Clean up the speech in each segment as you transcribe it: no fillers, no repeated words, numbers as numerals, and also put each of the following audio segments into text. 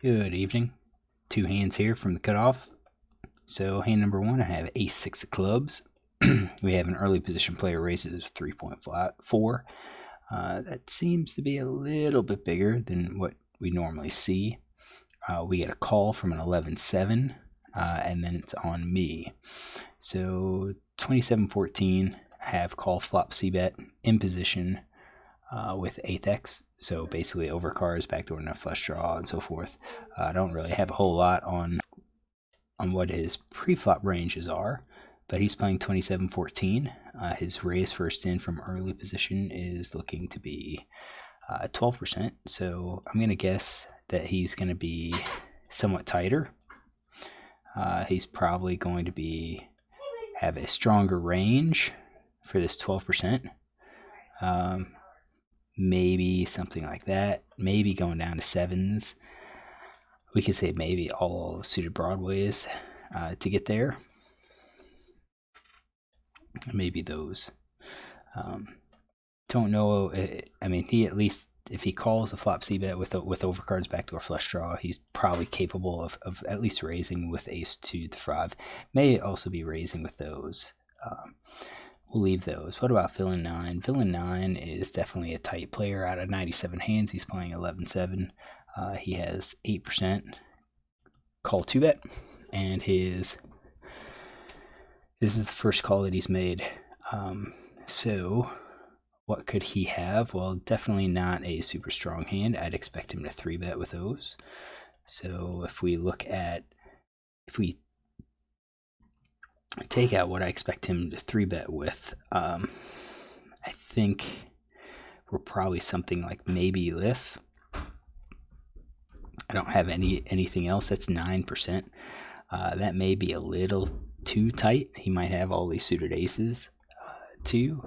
Good evening. Two hands here from the cutoff. So hand number one, I have ace six of clubs. We have an early position player raises 3.4. That seems to be a little bit bigger than what we normally see. We get a call from an 11-7, and then it's on me. So 27-14, I have call flop c-bet in position with 8x, so basically overcards, backdoor enough flush draw, and so forth. I don't really have a whole lot on what his pre-flop ranges are, but he's playing 27-14. His raise first in from early position is looking to be 12%, so I'm going to guess that he's going to be somewhat tighter. He's probably going to have a stronger range for this 12%. Maybe something like that. Maybe going down to sevens. We could say maybe all suited broadways to get there. Maybe those. Don't know. I mean, he at least, if he calls a flop c-bet with overcards backdoor flush draw, he's probably capable of at least raising with ace 2 to 5. May also be raising with those. We'll leave those. What about villain 9? Villain 9 is definitely a tight player. Out of 97 hands, he's playing 11-7. He has 8% call 2-bet, and this is the first call that he's made. So what could he have? Well, definitely not a super strong hand. I'd expect him to 3-bet with those. So if we take out what I expect him to 3-bet with, I think we're probably something like maybe this. I don't have anything else. That's 9%. That may be a little too tight. He might have all these suited aces too.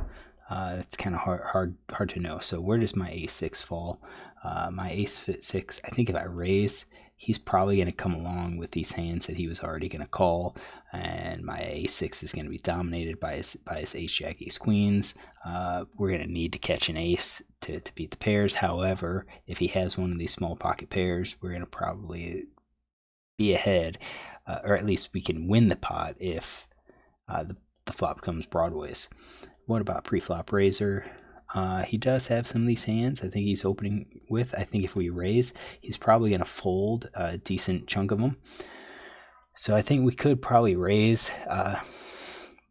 It's kind of hard to know. So where does my ace 6 fall? My ace 6, I think if I raise, he's probably going to come along with these hands that he was already going to call, and my ace 6 is going to be dominated by his ace jack ace queens. We're going to need to catch an ace to beat the pairs. However, if he has one of these small pocket pairs, we're going to probably be ahead, or at least we can win the pot if the flop comes broadways. What about pre-flop raiser? He does have some of these hands I think he's opening with. I think if we raise, he's probably going to fold a decent chunk of them. So I think we could probably raise.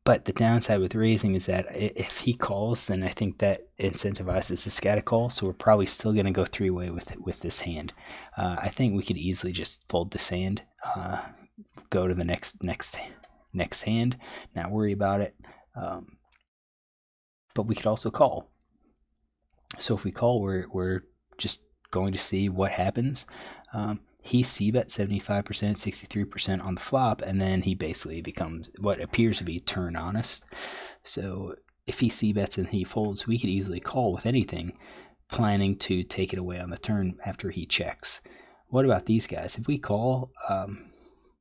But the downside with raising is that if he calls, then I think that incentivizes the scat to call. So we're probably still going to go three-way with this hand. I think we could easily just fold this hand, go to the next hand, not worry about it. But we could also call. So if we call, we're just going to see what happens. He c-bet 75%, 63% on the flop, and then he basically becomes what appears to be turn honest. So if he c-bets and he folds, we could easily call with anything, planning to take it away on the turn after he checks. What about these guys? If we call,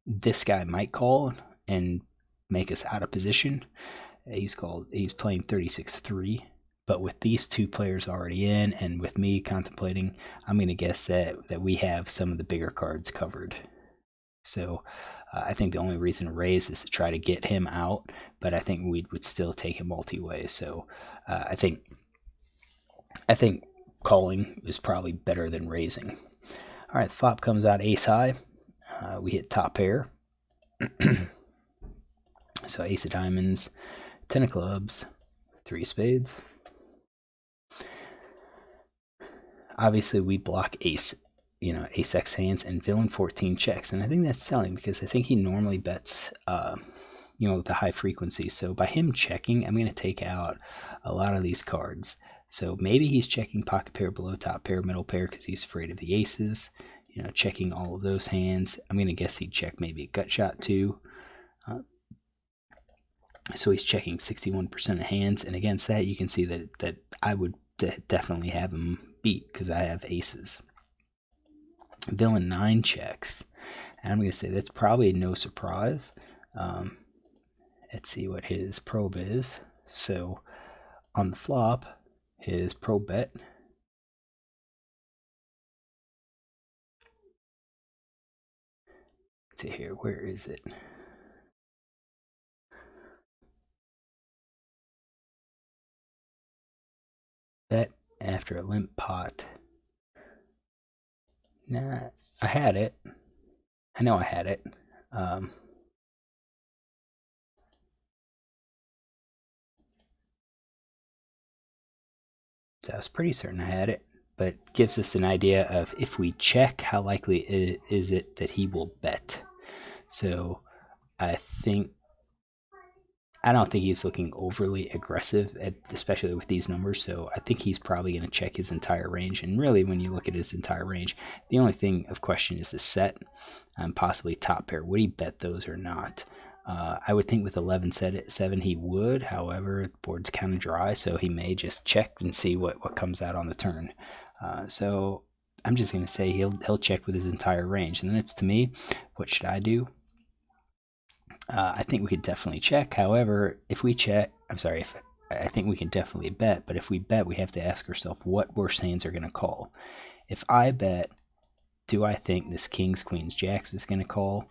this guy might call and make us out of position. He's playing 36-3. But with these two players already in, and with me contemplating, I'm going to guess that we have some of the bigger cards covered. So I think the only reason to raise is to try to get him out, but I think we would still take him multi-way. So I think calling is probably better than raising. All right, the flop comes out ace high. We hit top pair. So ace of diamonds, 10 of clubs, 3 spades. Obviously, we block ace X hands, and villain 14 checks. And I think that's selling because I think he normally bets, the high frequency. So by him checking, I'm going to take out a lot of these cards. So maybe he's checking pocket pair, below top pair, middle pair because he's afraid of the aces, checking all of those hands. I'm going to guess he'd check maybe a gut shot too. So he's checking 61% of hands. And against that, you can see that I would definitely have him beat because I have aces. Villain 9 checks, and I'm going to say that's probably no surprise. Let's see what his probe is. So on the flop, his probe bet Let's see here. Where is it? Bet after a limp pot. Nah, I had it. I know I had it. So I was pretty certain I had it, but it gives us an idea of if we check, how likely is it that he will bet. So I don't think he's looking overly aggressive, especially with these numbers. So I think he's probably going to check his entire range. And really, when you look at his entire range, the only thing of question is the set, possibly top pair. Would he bet those or not? I would think with 11 set at 7 he would. However, the board's kind of dry, so he may just check and see what comes out on the turn. So I'm just going to say he'll check with his entire range. And then it's to me, what should I do? I think we could definitely check. However, if we check, I think we can definitely bet. But if we bet, we have to ask ourselves what worse hands are going to call. If I bet, do I think this kings, queens, jacks is going to call?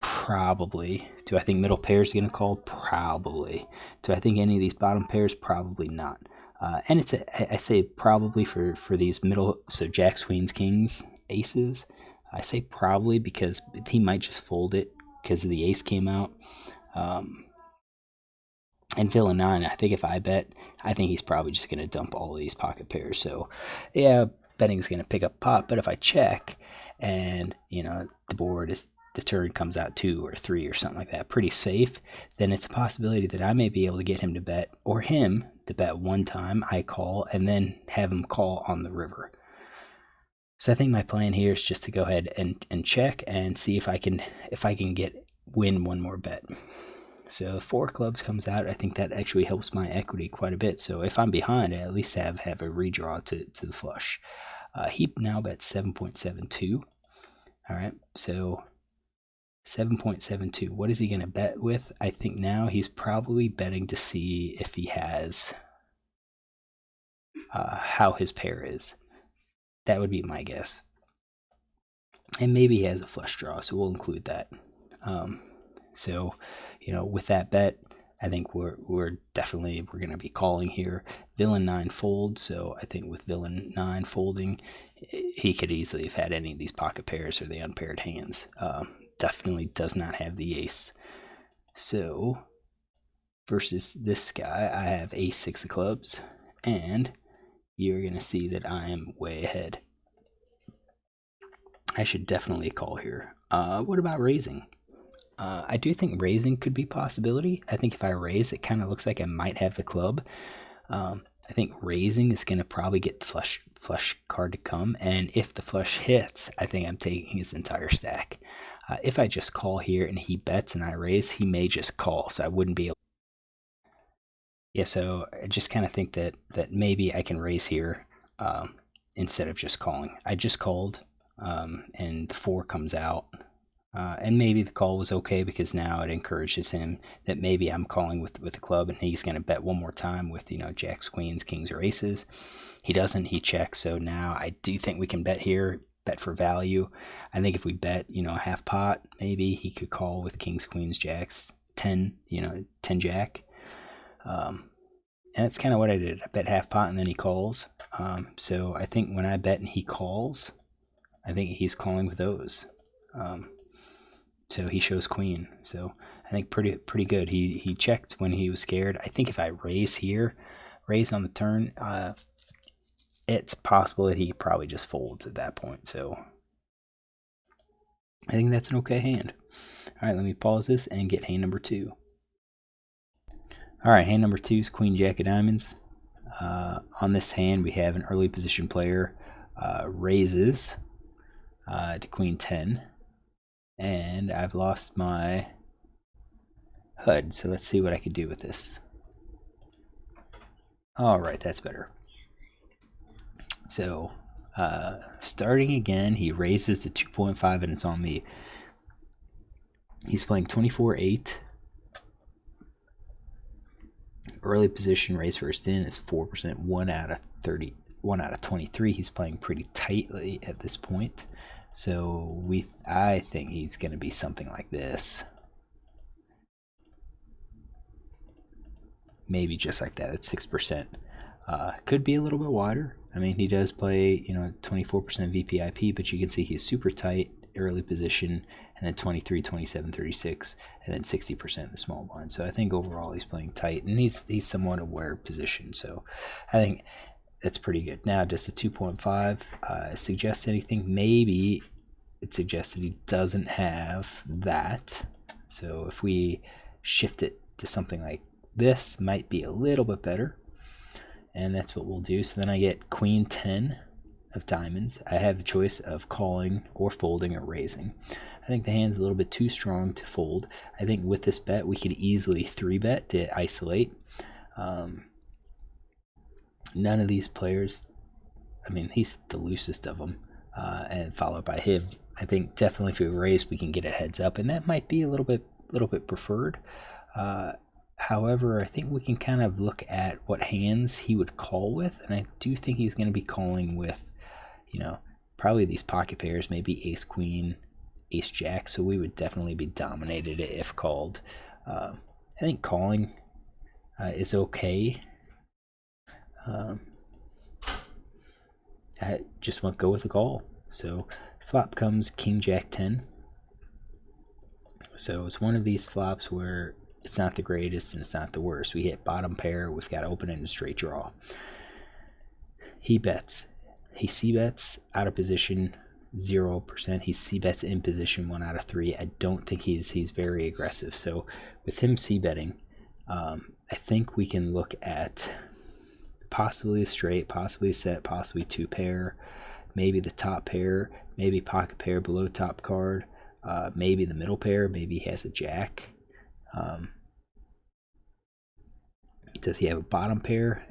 Probably. Do I think middle pairs is going to call? Probably. Do I think any of these bottom pairs? Probably not. And I say probably for these middle, so jacks, queens, kings, aces. I say probably because he might just fold it because the ace came out. And villain 9, I think if I bet, I think he's probably just going to dump all of these pocket pairs. So, yeah, betting's going to pick up pot. But if I check and, the board is, the turn comes out 2 or 3 or something like that, pretty safe, then it's a possibility that I may be able to get him to bet, or him to bet one time, I call, and then have him call on the river. So I think my plan here is just to go ahead and check and see if I can win one more bet. So 4 clubs comes out. I think that actually helps my equity quite a bit. So if I'm behind, I at least have a redraw to the flush. He now bets 7.72. All right, so 7.72. What is he going to bet with? I think now he's probably betting to see if he has how his pair is. That would be my guess. And maybe he has a flush draw, so we'll include that. So, with that bet, I think we're going to be calling here. Villain 9 folds, so I think with Villain 9 folding, he could easily have had any of these pocket pairs or the unpaired hands. Definitely does not have the ace. So, versus this guy, I have ace 6 of clubs, and you're going to see that I am way ahead. I should definitely call here. What about raising? I do think raising could be a possibility. I think if I raise, it kind of looks like I might have the club. I think raising is going to probably get the flush card to come, and if the flush hits, I think I'm taking his entire stack. If I just call here and he bets and I raise, he may just call, so I wouldn't be able. Yeah, so I just kind of think that maybe I can raise here instead of just calling. I just called, and the 4 comes out. And maybe the call was okay because now it encourages him that maybe I'm calling with the club and he's going to bet one more time with, jacks, queens, kings, or aces. He doesn't. He checks. So now I do think we can bet here, bet for value. I think if we bet, half pot, maybe he could call with kings, queens, jacks, 10, 10 jack. And that's kind of what I did. I bet half pot and then he calls. So I think when I bet and he calls, I think he's calling with those. So he shows queen. So I think pretty good. He checked when he was scared. I think if I raise on the turn, it's possible that he probably just folds at that point. So I think that's an okay hand. All right, let me pause this and get hand number 2. All right, hand number 2 is queen jack of diamonds. On this hand, we have an early position player raises to queen 10. And I've lost my HUD, so let's see what I can do with this. All right, that's better. So, starting again, he raises to 2.5, and it's on me. He's playing 24-8. Early position raise first in is 4%, 1 out of 23. He's playing pretty tightly at this point. So I think he's going to be something like this. Maybe just like that at 6%. Could be a little bit wider. I mean, he does play, 24% VPIP, but you can see he's super tight, early position, and then 23, 27, 36, and then 60% in the small blind. So I think overall he's playing tight, and he's somewhat aware of position. So I think that's pretty good. Now, does the 2.5 suggest anything? Maybe it suggests that he doesn't have that. So if we shift it to something like this, might be a little bit better. And that's what we'll do. So then I get queen 10 of diamonds. I have a choice of calling or folding or raising. I think the hand's a little bit too strong to fold. I think with this bet, we could easily 3-bet to isolate. None of these players, I mean, he's the loosest of them, and followed by him. I think definitely if we raise, we can get a heads up, and that might be a little bit preferred. However, I think we can kind of look at what hands he would call with, and I do think he's going to be calling with, probably these pocket pairs, maybe ace queen, ace jack. So we would definitely be dominated if called. I think calling is okay. I just want to go with a call. So flop comes king jack 10. So it's one of these flops where it's not the greatest and it's not the worst. We hit bottom pair. We've got open and straight draw. He bets. He c-bets out of position 0%. He c-bets in position 1 out of 3. I don't think he's very aggressive. So with him c-betting, I think we can look at possibly a straight, possibly a set, possibly 2 pair, maybe the top pair, maybe pocket pair below top card, maybe the middle pair, maybe he has a jack. Does he have a bottom pair?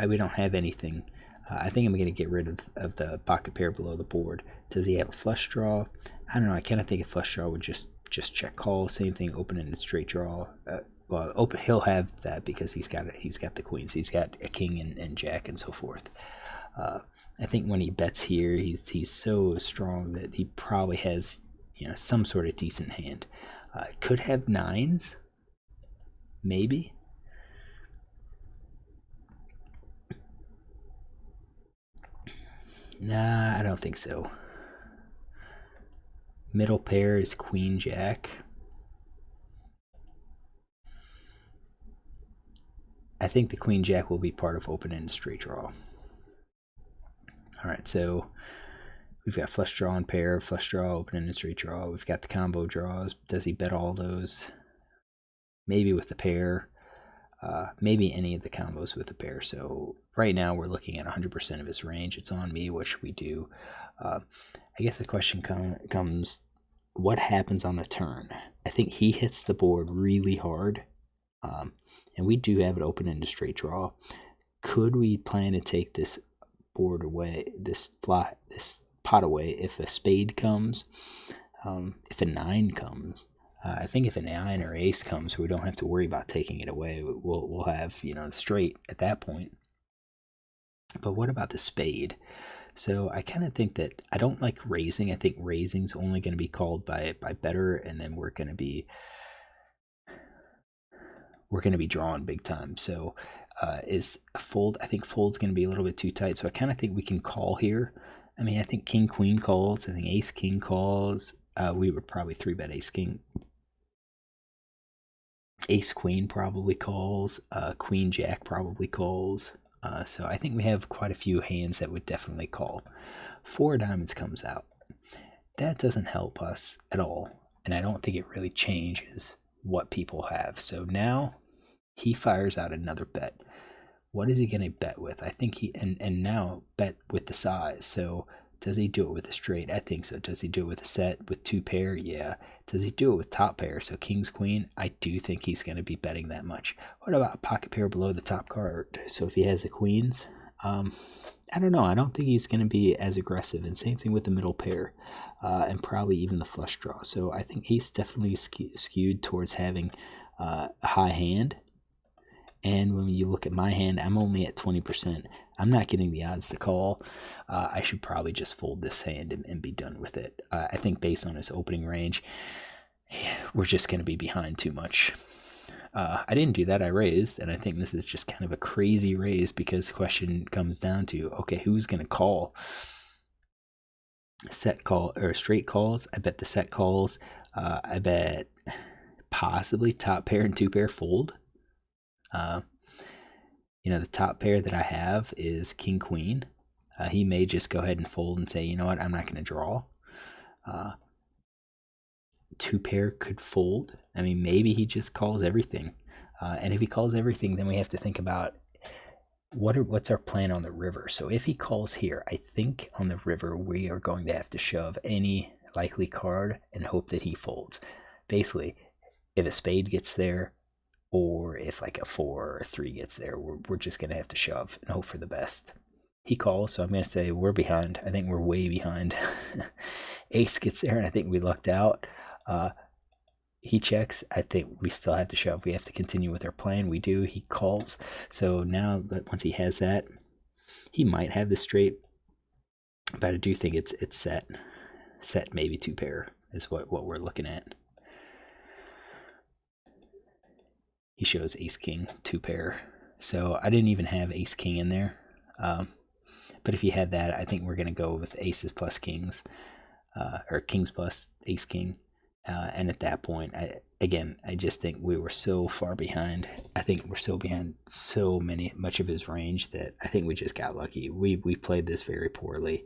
We don't have anything. I think I'm going to get rid of the pocket pair below the board. Does he have a flush draw? I don't know. I kind of think a flush draw would just check call. Same thing, open and straight draw. Well, open, he'll have that because he's got the queens. He's got a king and jack and so forth. I think when he bets here, he's so strong that he probably has some sort of decent hand. Could have nines, maybe. Nah, I don't think so. Middle pair is queen jack. I think the queen jack will be part of open and straight draw. All right, so we've got flush draw and pair, flush draw, open and straight draw. We've got the combo draws. Does he bet all those? Maybe with the pair. Maybe any of the combos with a pair. So right now we're looking at 100% of his range. It's on me, what should we do? I guess the question comes, what happens on the turn? I think he hits the board really hard, and we do have it open into straight draw. Could we plan to take this board away, this pot away if a spade comes, if a 9 comes? I think if a 9 or ace comes, we don't have to worry about taking it away. We'll have straight at that point. But what about the spade? So I kind of think that I don't like raising. I think raising's only going to be called by better, and then we're going to be drawing big time. So is a fold? I think fold's going to be a little bit too tight. So I kind of think we can call here. I mean, I think king queen calls. I think ace king calls. We would probably 3-bet ace king. Ace queen probably calls. Queen jack probably calls. So I think we have quite a few hands that would definitely call. 4 diamonds comes out. That doesn't help us at all, and I don't think it really changes what people have. So now he fires out another bet. What is he going to bet with? I think he and now bet with the size. So does he do it with a straight? I think so. Does he do it with a set with 2 pair? Yeah. Does he do it with top pair? So king's queen? I do think he's going to be betting that much. What about pocket pair below the top card? So if he has the queens, I don't know. I don't think he's going to be as aggressive. And same thing with the middle pair, and probably even the flush draw. So I think he's definitely skewed towards having a high hand. And when you look at my hand, I'm only at 20%. I'm not getting the odds to call. I should probably just fold this hand and be done with it. I think based on his opening range, we're just going to be behind too much. I didn't do that. I raised, and I think this is just kind of a crazy raise because the question comes down to, okay, who's going to call? Set call or straight calls. I bet the set calls. I bet possibly top pair and two pair fold. The top pair that I have is King Queen. He may just go ahead and fold and say, you know what, I'm not going to draw. Two pair could fold. I mean, maybe he just calls everything. And if he calls everything, then we have to think about what's our plan on the river. So if he calls here, I think on the river we are going to have to shove any likely card and hope that he folds. Basically, if a spade gets there, or if like a 4 or a 3 gets there, we're just going to have to shove and hope for the best. He calls, so I'm going to say we're behind. I think we're way behind. Ace gets there, and I think we lucked out. He checks. I think we still have to shove. We have to continue with our plan. We do. He calls. So now, once he has that, he might have the straight, but I do think it's set. Set maybe two pair is what we're looking at. He shows ace king two pair. So I didn't even have ace king in there. But if he had that, I think we're going to go with aces plus kings, or kings plus ace king. And at that point, I just think we were so far behind. I think we're so behind much of his range that I think we just got lucky. We played this very poorly.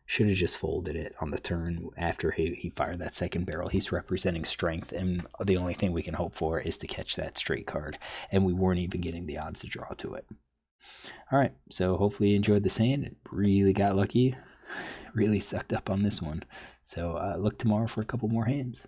Should have just folded it on the turn after he fired that second barrel. He's representing strength, and the only thing we can hope for is to catch that straight card. And we weren't even getting the odds to draw to it. All right, so hopefully you enjoyed this hand. It really got lucky. Really sucked up on this one. So look tomorrow for a couple more hands.